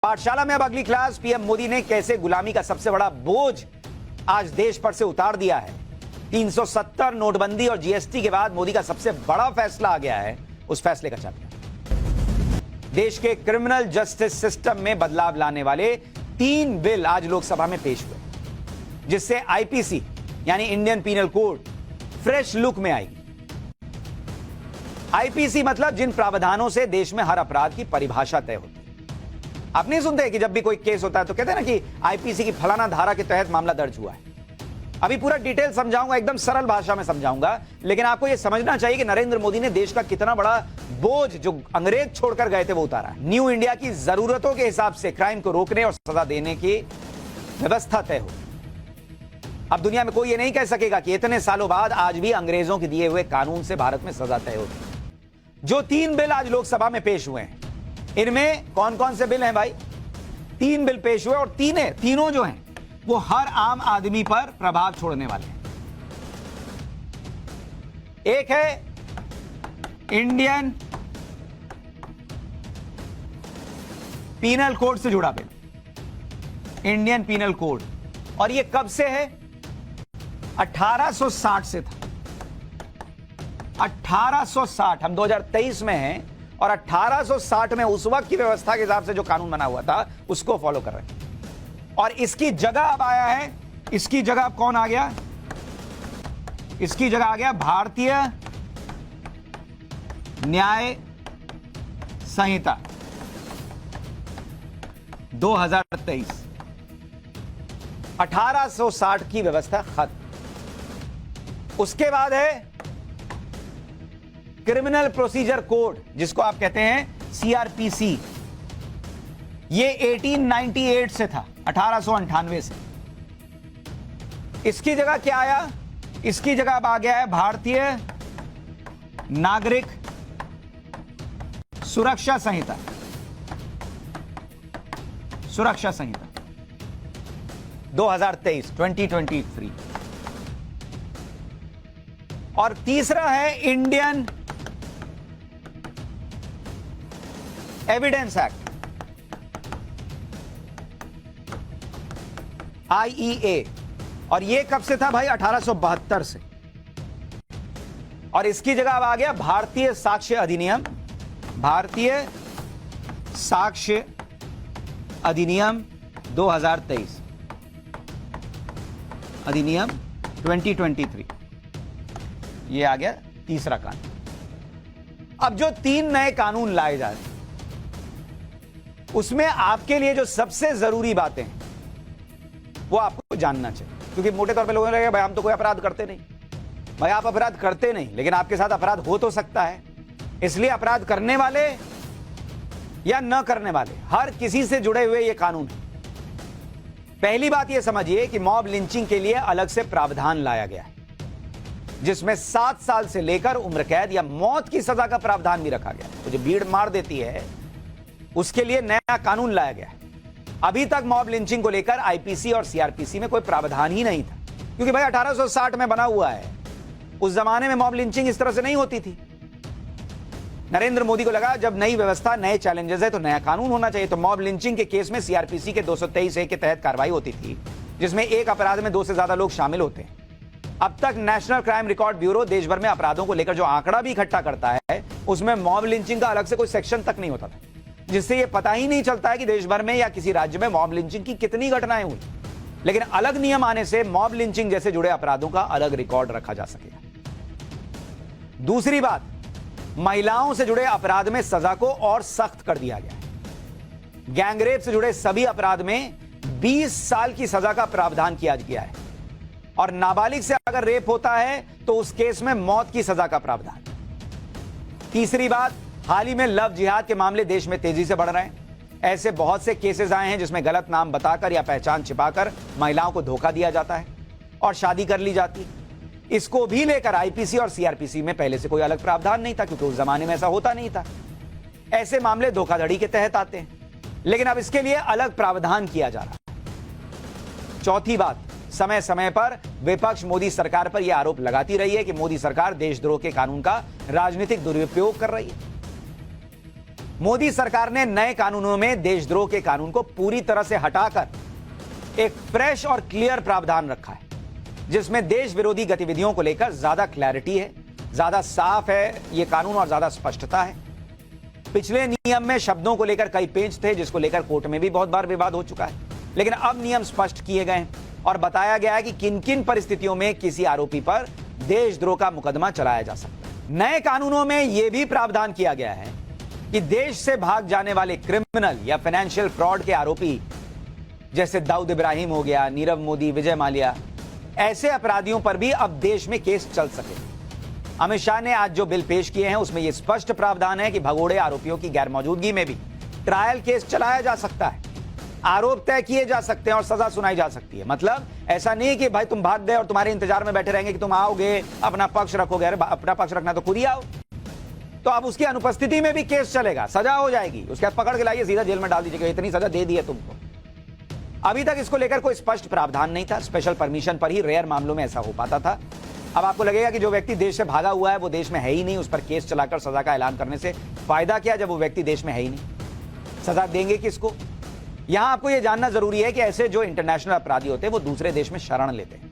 पाठशाला में अब अगली क्लास। पीएम मोदी ने कैसे गुलामी का सबसे बड़ा बोझ आज देश पर से उतार दिया है। 370 नोटबंदी और जीएसटी के बाद मोदी का सबसे बड़ा फैसला आ गया है। उस फैसले का चर्चा। देश के क्रिमिनल जस्टिस सिस्टम में बदलाव लाने वाले 3 बिल आज लोकसभा में पेश हुए, जिससे आईपीसी यानी Indian penal code fresh look में आएगी। आईपीसी मतलब जिन प्रावधानों से देश में हर अपराध की परिभाषा तय होती है। आप नहीं सुनते कि जब भी कोई केस होता है तो कहते हैं ना कि आईपीसी की फलाना धारा के तहत मामला दर्ज हुआ है। अभी पूरा डिटेल समझाऊंगा, एकदम सरल भाषा में समझाऊंगा, लेकिन आपको यह समझना चाहिए कि नरेंद्र मोदी ने देश का कितना बड़ा बोझ जो अंग्रेज छोड़कर गए थे वो उतारा है। न्यू इंडिया की जरूरतों के हिसाब से क्राइम को रोकने और सजा देने की व्यवस्था तय हो। अब दुनिया में कोई ये नहीं कह सकेगा कि इतने सालों बाद आज भी अंग्रेजों के दिए हुए कानून से भारत में सजा तय होती। जो 3 बिल आज लोकसभा में पेश हुए हैं, इनमें कौन कौन से बिल हैं भाई? 3 बिल पेश हुए और तीनों जो हैं वो हर आम आदमी पर प्रभाव छोड़ने वाले हैं। एक है इंडियन पीनल कोड से जुड़ा बिल, इंडियन पीनल कोड, और ये कब से है? 1860 से था। 1860, हम 2023 में हैं और 1860 में उस वक्त की व्यवस्था के हिसाब से जो कानून बना हुआ था उसको फॉलो कर रहे हैं। और इसकी जगह अब आया है, इसकी जगह अब कौन आ गया? इसकी जगह आ गया भारतीय न्याय संहिता 2023। 1860 की व्यवस्था खत्म। उसके बाद है क्रिमिनल प्रोसीजर कोड, जिसको आप कहते हैं सीआरपीसी। ये 1898 से था, 1898 से। इसकी जगह क्या आया? इसकी जगह अब आ गया है भारतीय नागरिक सुरक्षा संहिता, सुरक्षा संहिता 2023। और तीसरा है इंडियन एविडेंस एक्ट, आईईए, और ये कब से था भाई? 1872 से। और इसकी जगह अब आ गया भारतीय साक्ष्य अधिनियम, भारतीय साक्ष्य अधिनियम 2023, अधिनियम 2023। ये आ गया तीसरा कानून। अब जो 3 नए कानून लाए जा रहे हैं उसमें आपके लिए जो सबसे जरूरी बातें हैं वो आपको जानना चाहिए, क्योंकि मोटे तौर पे लोगों ने लगेगा भाई हम तो कोई अपराध करते नहीं। भाई आप अपराध करते नहीं, लेकिन आपके साथ अपराध हो तो सकता है। इसलिए अपराध करने वाले या न करने वाले हर किसी से जुड़े हुए ये कानून है। पहली बात ये समझिए कि मॉब लिंचिंग के लिए अलग से प्रावधान लाया गया है, जिसमें 7 साल से लेकर उम्र कैद या मौत की सजा का प्रावधान भी रखा गया है। तो जो भीड़ मार देती है उसके लिए नया कानून लाया गया है। अभी तक मॉब लिंचिंग को लेकर आईपीसी और सीआरपीसी में कोई प्रावधान ही नहीं था, क्योंकि भाई 1860 में बना हुआ है। उस जमाने में मॉब लिंचिंग इस तरह से नहीं होती थी। नरेंद्र मोदी को लगा जब नई व्यवस्था, नए चैलेंजेस है तो नया कानून होना चाहिए। तो मॉब लिंचिंग के केस में सीआरपीसी के 223A के तहत कार्रवाई होती थी, जिसमें एक अपराध में 2 से ज्यादा लोग शामिल होते हैं। अब तक नेशनल क्राइम रिकॉर्ड ब्यूरो देश भर में अपराधों को लेकर जो आंकड़ा भी इकट्ठा करता है, उसमें मॉब लिंचिंग का अलग से कोई सेक्शन तक नहीं होता था, जिससे यह पता ही नहीं चलता है कि देश भर में या किसी राज्य में मॉब लिंचिंग की कितनी घटनाएं हुई। लेकिन अलग नियम आने से मॉब लिंचिंग जैसे जुड़े अपराधों का अलग रिकॉर्ड रखा जा सकेगा। दूसरी बात, महिलाओं से जुड़े अपराध में सजा को और सख्त कर दिया गया है। गैंगरेप से जुड़े सभी अपराध में 20 साल की सजा का प्रावधान किया गया है, और नाबालिग से अगर रेप होता है तो उस केस में मौत की सजा का प्रावधान। तीसरी बात, हाल ही में लव जिहाद के मामले देश में तेजी से बढ़ रहे हैं। ऐसे बहुत से केसेस आए हैं जिसमें गलत नाम बताकर या पहचान छिपाकर महिलाओं को धोखा दिया जाता है और शादी कर ली जाती है। इसको भी लेकर आईपीसी और सीआरपीसी में पहले से कोई अलग प्रावधान नहीं था, क्योंकि उस जमाने में ऐसा होता नहीं था। ऐसे मामले धोखाधड़ी के तहत आते हैं, लेकिन अब इसके लिए अलग प्रावधान किया जा रहा है। चौथी बात, समय समय पर विपक्ष मोदी सरकार पर यह आरोप लगाती रही है कि मोदी सरकार देशद्रोह के कानून का राजनीतिक दुरुपयोग कर रही है। मोदी सरकार ने नए कानूनों में देशद्रोह के कानून को पूरी तरह से हटाकर एक फ्रेश और क्लियर प्रावधान रखा है, जिसमें देश विरोधी गतिविधियों को लेकर ज्यादा क्लैरिटी है, ज्यादा साफ है यह कानून और ज्यादा स्पष्टता है। पिछले नियम में शब्दों को लेकर कई पेंच थे, जिसको लेकर कोर्ट में भी बहुत बार विवाद हो चुका है, लेकिन अब नियम स्पष्ट किए गए हैं और बताया गया है कि किन किन परिस्थितियों में किसी आरोपी पर देशद्रोह का मुकदमा चलाया जा सकता है। नए कानूनों में यह भी प्रावधान किया गया है कि देश से भाग जाने वाले क्रिमिनल या फाइनेंशियल फ्रॉड के आरोपी, जैसे दाऊद इब्राहिम हो गया, नीरव मोदी, विजय माल्या, ऐसे अपराधियों पर भी अब देश में केस चल सके। अमित शाह ने आज जो बिल पेश किए हैं उसमें यह स्पष्ट प्रावधान है कि भगोड़े आरोपियों की गैर मौजूदगी में भी ट्रायल केस चलाया जा सकता है, आरोप तय किए जा सकते हैं और सजा सुनाई जा सकती है। मतलब ऐसा नहीं कि भाई तुम भाग गए और तुम्हारे इंतजार में बैठे रहेंगे कि तुम आओगे अपना पक्ष रखोगे। अरे अपना पक्ष रखना तो खुद ही आओ। तो अब उसकी अनुपस्थिति में भी केस चलेगा, सजा हो जाएगी, उसके बाद पकड़ के लाइए, सीधा जेल में डाल दीजिएगा, इतनी सजा दे दी है तुमको। अभी तक इसको लेकर कोई स्पष्ट प्रावधान नहीं था, स्पेशल परमिशन पर ही रेयर मामलों में ऐसा हो पाता था। अब आपको लगेगा कि जो व्यक्ति देश से भागा हुआ है वो देश में है ही नहीं, उस पर केस चलाकर सजा का ऐलान करने से फायदा क्या जब वो व्यक्ति देश में है ही नहीं। सजा देंगे किसको? यहां आपको यह जानना जरूरी है कि ऐसे जो इंटरनेशनल अपराधी होते हैं वो दूसरे देश में शरण लेते हैं,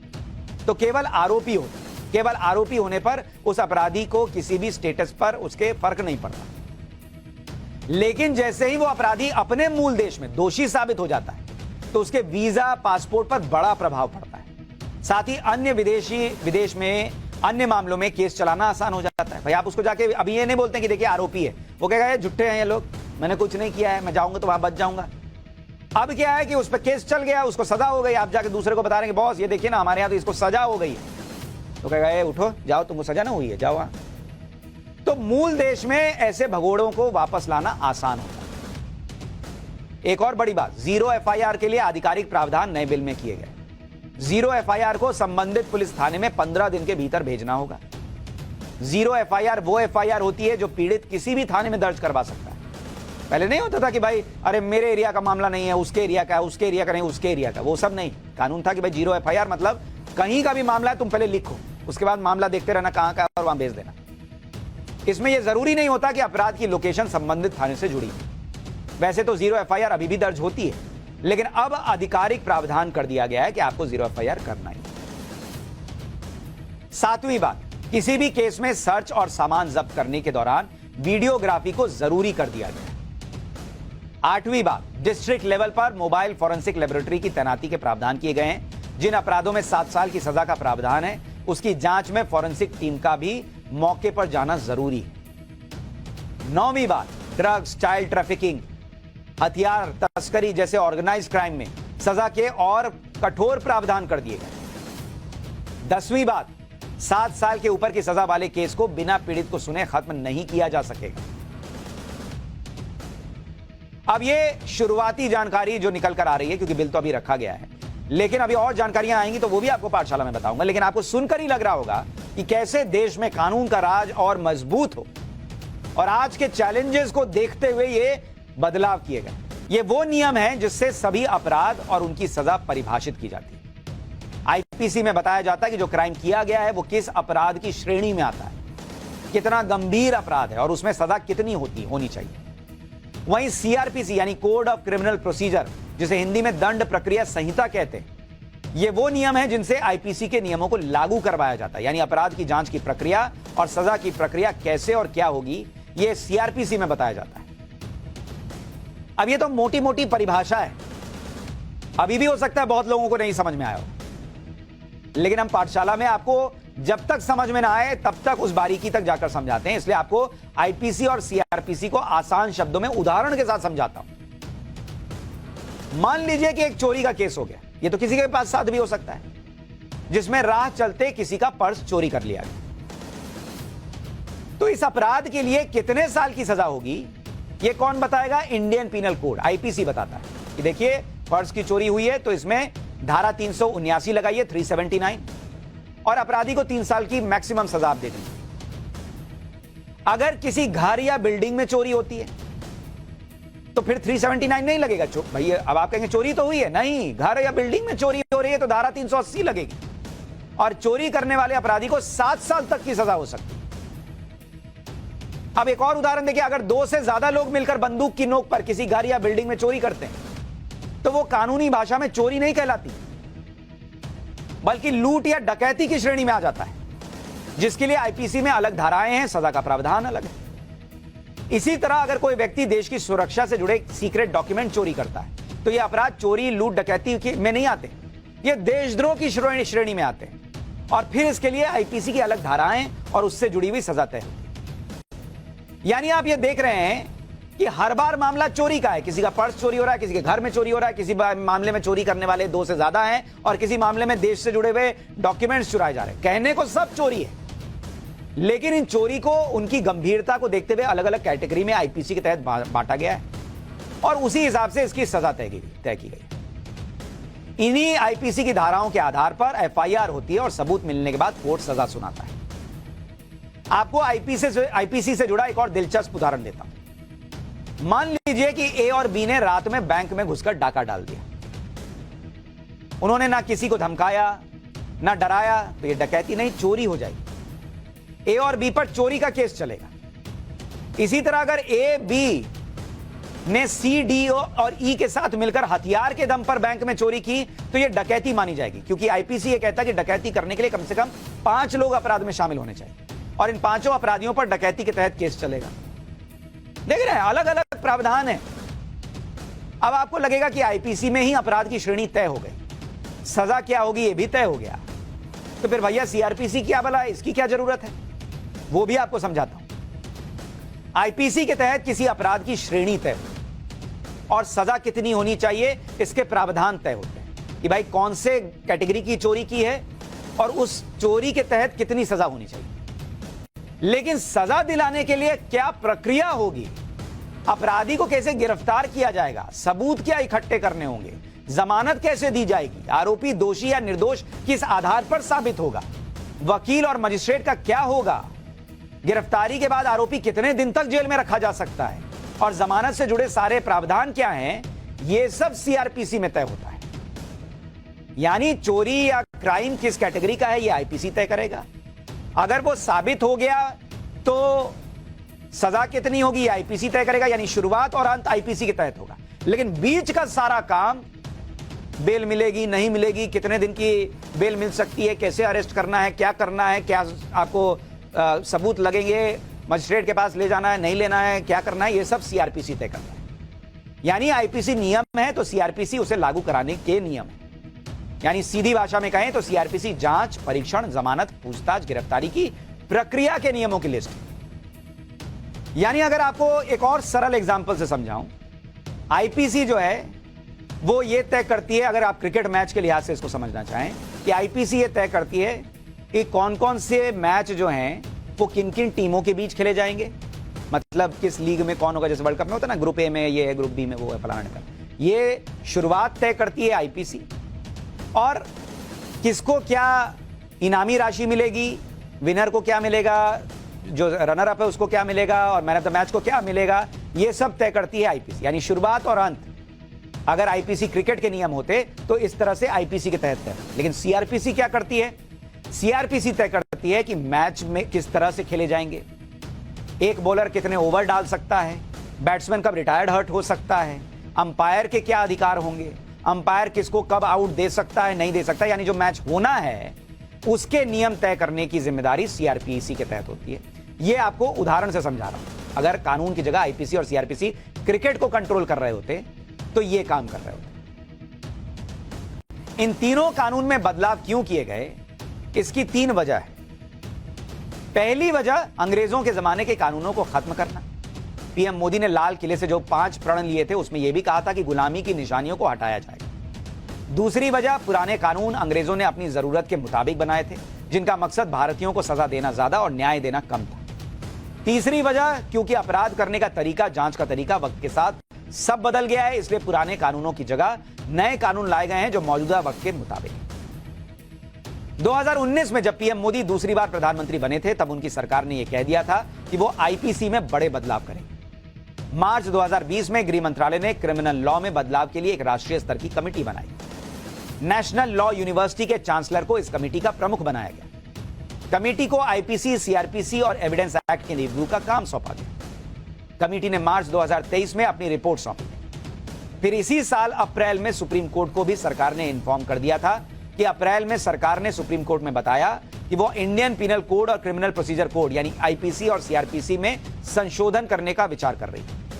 तो केवल आरोपी होते हैं। केवल आरोपी होने पर उस अपराधी को किसी भी स्टेटस पर उसके फर्क नहीं पड़ता, लेकिन जैसे ही वो अपराधी अपने मूल देश में दोषी साबित हो जाता है तो उसके वीजा, पासपोर्ट पर बड़ा प्रभाव पड़ता है। साथ ही अन्य विदेश में अन्य मामलों में केस चलाना आसान हो जाता है। भाई आप उसको जाके अभी ये नहीं बोलते कि देखिए आरोपी है, वो कहेगा ये झूठे हैं ये लोग, मैंने कुछ नहीं किया है, मैं जाऊंगा तो वहां बच जाऊंगा। अब क्या है कि उस पर केस चल गया, उसको सजा हो गई, आप जाके दूसरे को बता रहे हैं कि बॉस ये देखिए ना हमारे यहां तो इसको सजा हो गई है, तो कहेगा ये उठो जाओ, तुमको सजा ना हुई है, जाओ वहां। तो मूल देश में ऐसे भगोड़ों को वापस लाना आसान होता है। एक और बड़ी बात, जीरो एफआईआर के लिए आधिकारिक प्रावधान नए बिल में किए गए। जीरो एफआईआर को संबंधित पुलिस थाने में 15 दिन के भीतर भेजना होगा। जीरो एफआईआर वो एफआईआर होती है जो पीड़ित किसी भी थाने में दर्ज करवा सकता है। पहले नहीं होता था कि भाई अरे मेरे एरिया का मामला नहीं है, उसके एरिया का है, उसके एरिया का नहीं, उसके एरिया का, वो सब नहीं। कानून था कि भाई जीरो एफआईआर मतलब कहीं का भी मामला है तुम पहले लिखो, उसके बाद मामला देखते रहना कहां का है और वहां भेज देना। इसमें यह जरूरी नहीं होता कि अपराध की लोकेशन संबंधित थाने से जुड़ी है। वैसे तो जीरो एफआईआर अभी भी दर्ज होती है, लेकिन अब आधिकारिक प्रावधान कर दिया गया है कि आपको जीरो एफआईआर करना ही। सातवीं बात, किसी भी केस में सर्च और सामान जब्त करने के दौरान वीडियोग्राफी को जरूरी कर दिया गया है। आठवीं बात, डिस्ट्रिक्ट लेवल पर मोबाइल फॉरेंसिक लेबोरेटरी की तैनाती के प्रावधान किए गए हैं। जिन अपराधों में 7 साल की सजा का प्रावधान है उसकी जांच में फॉरेंसिक टीम का भी मौके पर जाना जरूरी है। नौवीं बात, ड्रग्स, चाइल्ड ट्रैफिकिंग, हथियार तस्करी जैसे ऑर्गेनाइज्ड क्राइम में सजा के और कठोर प्रावधान कर दिए गए। 10वीं बात, 7 साल के ऊपर की सजा वाले केस को बिना पीड़ित को सुने खत्म नहीं किया जा सकेगा। अब ये शुरुआती जानकारी जो निकल कर आ रही है, क्योंकि बिल तो अभी रखा गया है, लेकिन अभी और जानकारियां आएंगी तो वो भी आपको पाठशाला में बताऊंगा। लेकिन आपको सुनकर ही लग रहा होगा कि कैसे देश में कानून का राज और मजबूत हो, और आज के चैलेंजेस को देखते हुए ये बदलाव किए गए। ये वो नियम है जिससे सभी अपराध और उनकी सजा परिभाषित की जाती है। आईपीसी में बताया जाता है कि जो क्राइम किया गया है वो किस अपराध की श्रेणी में आता है, कितना गंभीर अपराध है और उसमें सजा कितनी होनी चाहिए। वहीं सीआरपीसी यानी कोड ऑफ क्रिमिनल प्रोसीजर, जिसे हिंदी में दंड प्रक्रिया संहिता कहते हैं, ये वो नियम है जिनसे आईपीसी के नियमों को लागू करवाया जाता है। यानी अपराध की जांच की प्रक्रिया और सजा की प्रक्रिया कैसे और क्या होगी, यह सीआरपीसी में बताया जाता है। अब ये तो मोटी मोटी परिभाषा है, अभी भी हो सकता है बहुत लोगों को नहीं समझ में आया हो, लेकिन हम पाठशाला में आपको जब तक समझ में ना आए तब तक उस बारीकी तक जाकर समझाते हैं। इसलिए आपको आईपीसी और सीआरपीसी को आसान शब्दों में उदाहरण के साथ समझाता हूं। मान लीजिए कि एक चोरी का केस हो गया, ये तो किसी के पास साथ भी हो सकता है, जिसमें राह चलते किसी का पर्स चोरी कर लिया गया। तो इस अपराध के लिए कितने साल की सजा होगी ये कौन बताएगा? इंडियन पीनल कोड आईपीसी बताता है कि देखिए पर्स की चोरी हुई है तो इसमें धारा 379 लगाइए, 379, और अपराधी को 3 साल की मैक्सिमम सजा आप दे दी। अगर किसी घर या बिल्डिंग में चोरी होती है तो फिर 379 नहीं लगेगा। भाई अब आप कहेंगे चोरी तो हुई है, नहीं, घर या बिल्डिंग में चोरी हो रही है तो धारा 380 लगेगी, और चोरी करने वाले अपराधी को 7 साल तक की सजा हो सकती है। अब एक और उदाहरण देखिए, अगर 2 से ज्यादा लोग मिलकर बंदूक की नोक पर किसी घर या बिल्डिंग में चोरी करते हैं तो वो कानूनी भाषा में चोरी नहीं कहलाती, बल्कि लूट या डकैती की श्रेणी में आ जाता है, जिसके लिए आईपीसी में अलग धाराएं हैं, सजा का प्रावधान अलग है। इसी तरह अगर कोई व्यक्ति देश की सुरक्षा से जुड़े सीक्रेट डॉक्यूमेंट चोरी करता है तो ये अपराध चोरी, लूट, डकैती में नहीं आते, ये देशद्रोह की श्रेणी में आते हैं और फिर इसके लिए आईपीसी की अलग धाराएं और उससे जुड़ी हुई सजा तय होती है। यानी आप ये देख रहे हैं कि हर बार मामला चोरी का है, किसी का पर्स चोरी हो रहा है, किसी के घर में चोरी हो रहा है, किसी मामले में चोरी करने वाले 2 से ज्यादा हैं और किसी मामले में देश से जुड़े हुए डॉक्यूमेंट्स चुराए जा रहे हैं। कहने को सब चोरी है, लेकिन इन चोरी को उनकी गंभीरता को देखते हुए अलग अलग कैटेगरी में आईपीसी के तहत बांटा गया है और उसी हिसाब से इसकी सजा तय की गई। इन्हीं आईपीसी की धाराओं के आधार पर एफआईआर होती है और सबूत मिलने के बाद कोर्ट सजा सुनाता है। आपको आईपीसी से जुड़ा एक और दिलचस्प उदाहरण देता हूं। मान लीजिए कि ए और बी ने रात में बैंक में घुसकर डाका डाल दिया। उन्होंने ना किसी को धमकाया ना डराया, तो ये डकैती नहीं, चोरी हो जाएगी। ए और बी पर चोरी का केस चलेगा। इसी तरह अगर ए बी ने सी, डी और ई के साथ मिलकर हथियार के दम पर बैंक में चोरी की तो यह डकैती मानी जाएगी, क्योंकि आईपीसी यह कहता है कि डकैती करने के लिए कम से कम 5 लोग अपराध में शामिल होने चाहिए और इन 5 अपराधियों पर डकैती के तहत केस चलेगा। देख रहे हैं, अलग अलग प्रावधान है। अब आपको लगेगा कि आईपीसी में ही अपराध की श्रेणी तय हो गई, सजा क्या होगी यह भी तय हो गया, तो फिर भैया सीआरपीसी क्या भला, इसकी क्या जरूरत है, वो भी आपको समझाता हूं। आईपीसी के तहत किसी अपराध की श्रेणी तय और सजा कितनी होनी चाहिए इसके प्रावधान तय होते हैं कि भाई कौन से कैटेगरी की चोरी की है और उस चोरी के तहत कितनी सजा होनी चाहिए। लेकिन सजा दिलाने के लिए क्या प्रक्रिया होगी, अपराधी को कैसे गिरफ्तार किया जाएगा, सबूत क्या इकट्ठे करने होंगे, जमानत कैसे दी जाएगी, आरोपी दोषी या निर्दोष किस आधार पर साबित होगा, वकील और मजिस्ट्रेट का क्या होगा, गिरफ्तारी के बाद आरोपी कितने दिन तक जेल में रखा जा सकता है और जमानत से जुड़े सारे प्रावधान क्या हैं, यह सब सीआरपीसी में तय होता है। यानी चोरी या क्राइम किस कैटेगरी का है यह आईपीसी तय करेगा। अगर वो साबित हो गया तो सजा कितनी होगी आईपीसी तय करेगा, यानी शुरुआत और अंत आईपीसी के तहत होगा। लेकिन बीच का सारा काम, बेल मिलेगी नहीं मिलेगी, कितने दिन की बेल मिल सकती है, कैसे अरेस्ट करना है, क्या करना है, क्या आपको सबूत लगेंगे, मजिस्ट्रेट के पास ले जाना है नहीं लेना है, क्या करना है, ये सब सीआरपीसी तय करता है। यानी आईपीसी नियम है तो सीआरपीसी उसे लागू कराने के नियम है। यानी सीधी भाषा में कहें तो सीआरपीसी जांच, परीक्षण, जमानत, पूछताछ, गिरफ्तारी की प्रक्रिया के नियमों की लिस्ट। यानी अगर आपको एक और सरल एग्जांपल से समझाऊं, आईपीसी जो है वो ये तय करती है, अगर आप क्रिकेट मैच के लिहाज से इसको समझना चाहें, कि आईपीसी ये तय करती है कि कौन कौन से मैच जो हैं वो किन किन टीमों के बीच खेले जाएंगे, मतलब किस लीग में कौन होगा। जैसे वर्ल्ड कप में होता है ना, ग्रुप ए में ये है, ग्रुप बी में वो है, फलाने का। ये शुरुआत तय करती है आईपीसी, और किसको क्या इनामी राशि मिलेगी, विनर को क्या मिलेगा, जो रनर अप है उसको क्या मिलेगा, और मैन ऑफ द मैच को क्या मिलेगा, ये सब तय करती है आईपीसी। यानी शुरुआत और अंत अगर आईपीसी क्रिकेट के नियम होते तो इस तरह से आईपीसी के तहत है। लेकिन सीआरपीसी क्या करती है, सीआरपीसी तय करती है कि मैच में किस तरह से खेले जाएंगे, एक बॉलर कितने ओवर डाल सकता है, बैट्समैन कब रिटायर्ड हर्ट हो सकता है, अंपायर के क्या अधिकार होंगे, अंपायर किसको कब आउट दे सकता है नहीं दे सकता। यानी जो मैच होना है उसके नियम तय करने की जिम्मेदारी सीआरपीसी के तहत होती है। यह आपको उदाहरण से समझा रहा हूं। अगर कानून की जगह आईपीसी और सीआरपीसी क्रिकेट को कंट्रोल कर रहे होते तो यह काम कर रहे होते। इन तीनों कानून में बदलाव क्यों किए गए, इसकी 3 वजह है। पहली वजह अंग्रेजों के जमाने के कानूनों को खत्म करना। पीएम मोदी ने लाल किले से जो 5 प्रण लिए थे उसमें यह भी कहा था कि गुलामी की निशानियों को हटाया जाएगा। दूसरी वजह, पुराने कानून अंग्रेजों ने अपनी जरूरत के मुताबिक बनाए थे, जिनका मकसद भारतीयों को सजा देना ज्यादा और न्याय देना कम था। तीसरी वजह, क्योंकि अपराध करने का तरीका, जांच का तरीका वक्त के साथ सब बदल गया है, इसलिए पुराने कानूनों की जगह नए कानून लाए गए हैं जो मौजूदा वक्त के मुताबिक। 2019 में जब पीएम मोदी दूसरी बार प्रधानमंत्री बने थे तब उनकी सरकार ने यह कह दिया था कि वो आईपीसी में बड़े बदलाव करेंगे। मार्च 2020 में गृह मंत्रालय ने क्रिमिनल लॉ में बदलाव के लिए एक राष्ट्रीय स्तर की कमेटी बनाई। नेशनल लॉ यूनिवर्सिटी के चांसलर को इस कमेटी का प्रमुख बनाया गया। कमेटी को आईपीसी, सीआरपीसी और एविडेंस एक्ट के रिव्यू का काम सौंपा गया। कमेटी ने मार्च 2023 में अपनी रिपोर्ट सौंपी। फिर इसी साल अप्रैल में सुप्रीम कोर्ट को भी सरकार ने इन्फॉर्म कर दिया था कि अप्रैल में सरकार ने सुप्रीम कोर्ट में बताया कि वो इंडियन पिनल कोड और क्रिमिनल प्रोसीजर कोड यानी आईपीसी और सीआरपीसी में संशोधन करने का विचार कर रही है।